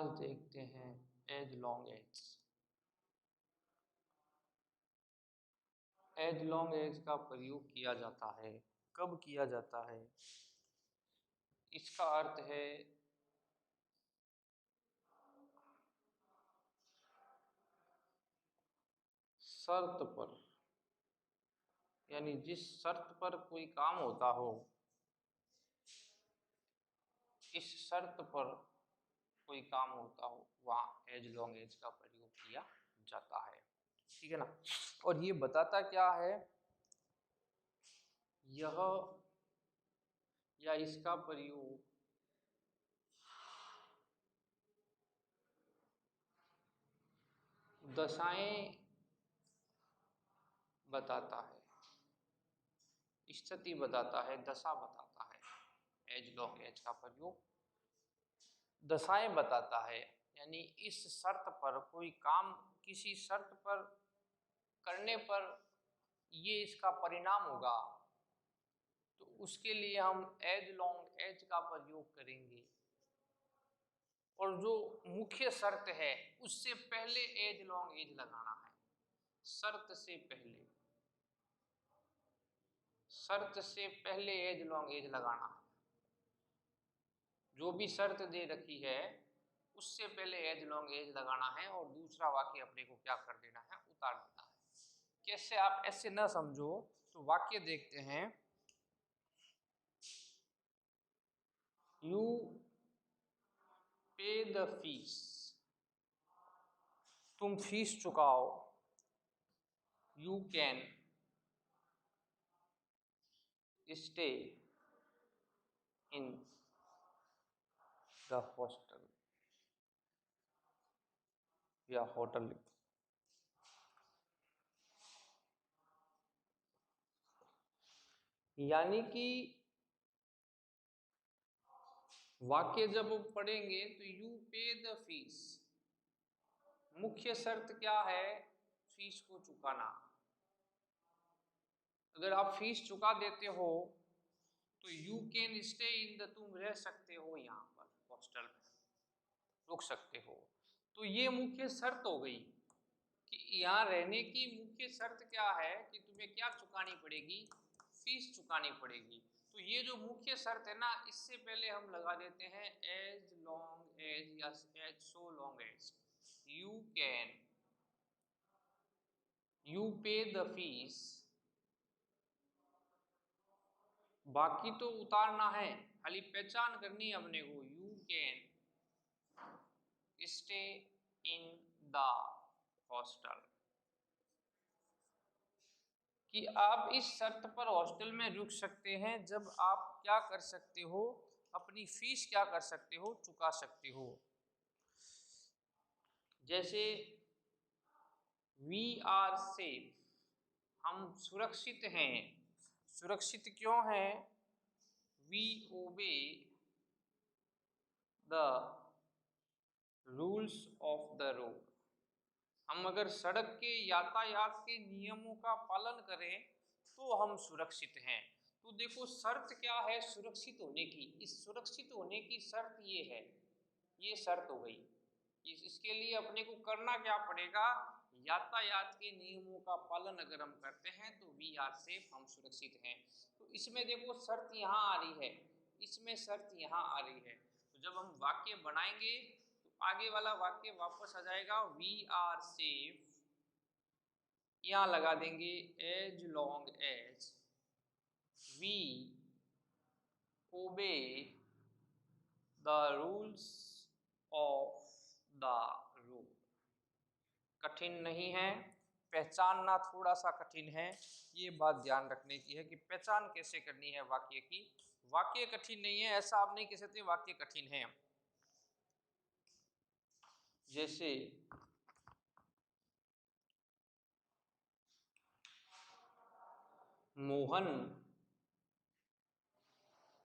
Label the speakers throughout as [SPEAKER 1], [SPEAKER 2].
[SPEAKER 1] आज देखते हैं as long as. As long as का प्रयोग किया जाता है। कब किया जाता है? इसका अर्थ है शर्त पर, यानी जिस शर्त पर कोई काम होता हो, इस शर्त पर कोई काम होता हो, वहाँ एज लॉन्ग एज का प्रयोग किया जाता है। ठीक है ना। और ये बताता क्या है? यह या इसका प्रयोग दशाएं बताता है, स्थिति बताता है, दशा बताता है। एज लॉन्ग एज का प्रयोग दशाएं बताता है, यानी इस शर्त पर कोई काम किसी शर्त पर करने पर ये इसका परिणाम होगा, तो उसके लिए हम एज लॉन्ग एज का प्रयोग करेंगे। और जो मुख्य शर्त है उससे पहले एज लॉन्ग एज लगाना है। शर्त से पहले, शर्त से पहले एज लॉन्ग एज लगाना है। जो भी शर्त दे रखी है उससे पहले एज लॉन्ग एज लगाना है और दूसरा वाक्य अपने को क्या कर देना है? उतार देना है। कैसे? आप ऐसे ना समझो तो वाक्य देखते हैं। यू पे द फीस, तुम फीस चुकाओ। You can stay in the hostel या होटल। यानी कि वाक्य जब पढ़ेंगे तो यू पे द फीस, मुख्य शर्त क्या है? फीस को चुकाना। अगर आप फीस चुका देते हो तो you can stay in the, तुम रह सकते हो यहाँ पर हॉस्टल में, रुक सकते हो। तो ये मुख्य शर्त हो गई कि यहाँ रहने की मुख्य शर्त क्या है कि तुम्हें क्या चुकानी पड़ेगी? फीस चुकानी पड़ेगी। तो ये जो मुख्य शर्त है ना, इससे पहले हम लगा देते हैं एज लॉन्ग एज या as so long as you pay the fees. बाकी तो उतारना है, खाली पहचान करनी है अपने को। You can stay in the hostel, कि आप इस शर्त पर हॉस्टल में रुक सकते हैं जब आप क्या कर सकते हो? अपनी फीस क्या कर सकते हो? चुका सकते हो। जैसे वी आर सेफ, हम सुरक्षित हैं। सुरक्षित क्यों हैं? We obey the rules of the road, हम अगर सड़क के यातायात के नियमों का पालन करें तो हम सुरक्षित हैं। तो देखो शर्त क्या है सुरक्षित होने की? इस सुरक्षित होने की शर्त ये है, ये शर्त हो गई। इसके लिए अपने को करना क्या पड़ेगा? यातायात के नियमों का पालन अगर हम करते हैं तो वी आर सेफ, हम सुरक्षित हैं। तो इसमें देखो शर्त यहाँ आ रही है, इसमें शर्त यहाँ आ रही है। तो जब हम वाक्य बनाएंगे तो आगे वाला वाक्य वापस आ जाएगा, वी आर सेफ, यहाँ लगा देंगे as long as we obey the rules of the road. कठिन नहीं है, पहचानना थोड़ा सा कठिन है, ये बात ध्यान रखने की है कि पहचान कैसे करनी है वाक्य की। वाक्य कठिन नहीं है, ऐसा आप नहीं कह सकते वाक्य कठिन है। जैसे मोहन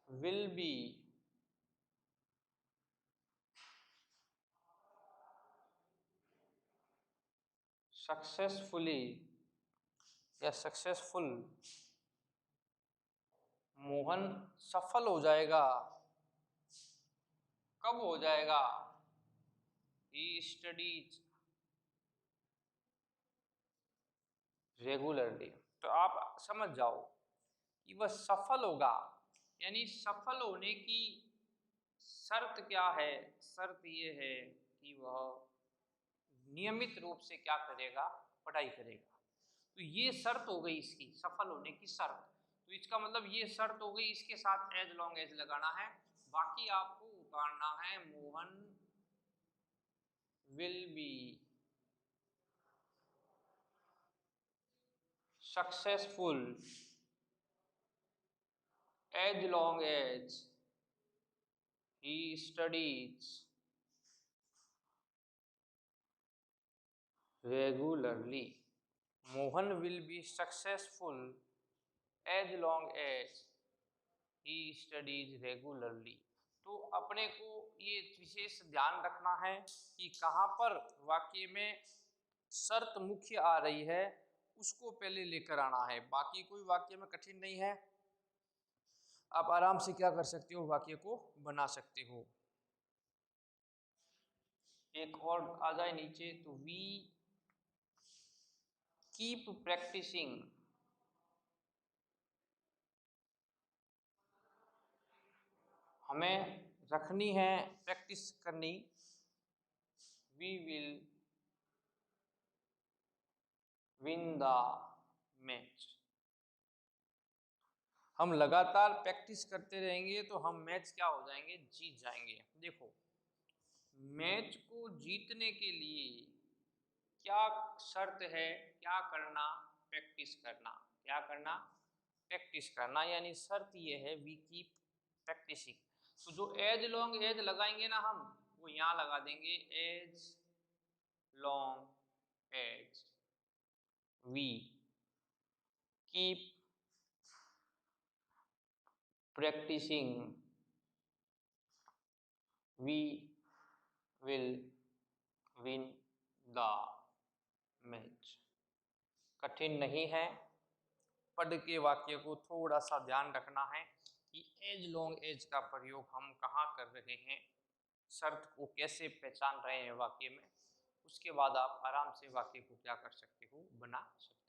[SPEAKER 1] विल बी सक्सेसफुली या सक्सेसफुल, मोहन सफल हो जाएगा। कब हो जाएगा? ही स्टडीज रेगुलरली। तो आप समझ जाओ कि वह सफल होगा, यानी सफल होने की शर्त क्या है? शर्त ये है कि वह नियमित रूप से क्या करेगा? पढ़ाई करेगा। तो ये शर्त हो गई इसकी सफल होने की शर्त। तो इसका मतलब ये शर्त हो गई, इसके साथ एज लॉन्ग एज लगाना है। बाकी आपको उतारना है Mohan will be successful as long as he studies regularly. Mohan will be successful as long as he studies regularly. तो अपने को ये विशेष ध्यान रखना है कि कहाँ पर वाक्य में शर्त मुख्य आ रही है, उसको पहले लेकर आना है। बाकी कोई वाक्य में कठिन नहीं है, आप आराम से क्या कर सकते हो? वाक्य को बना सकते हो। एक और आ जाए नीचे, तो वी कीप प्रैक्टिसिंग हमें रखनी है, प्रैक्टिस करनी। We will win the match. हम लगातार प्रैक्टिस करते रहेंगे तो हम मैच क्या हो जाएंगे? जीत जाएंगे। देखो, मैच को जीतने के लिए क्या शर्त है? क्या करना? प्रैक्टिस करना। क्या करना? प्रैक्टिस करना। यानी शर्त ये है वी कीप प्रैक्टिसिंग। तो जो एज लॉन्ग एज लगाएंगे ना हम, वो यहाँ लगा देंगे as long as we keep practising we will win the match. कठिन नहीं है, पढ़ के वाक्य को थोड़ा सा ध्यान रखना है कि एज लॉन्ग एज का प्रयोग हम कहाँ कर रहे हैं, शर्त को कैसे पहचान रहे हैं वाक्य में। उसके बाद आप आराम से वाक्य को क्या कर सकते हो? बना सकते हो।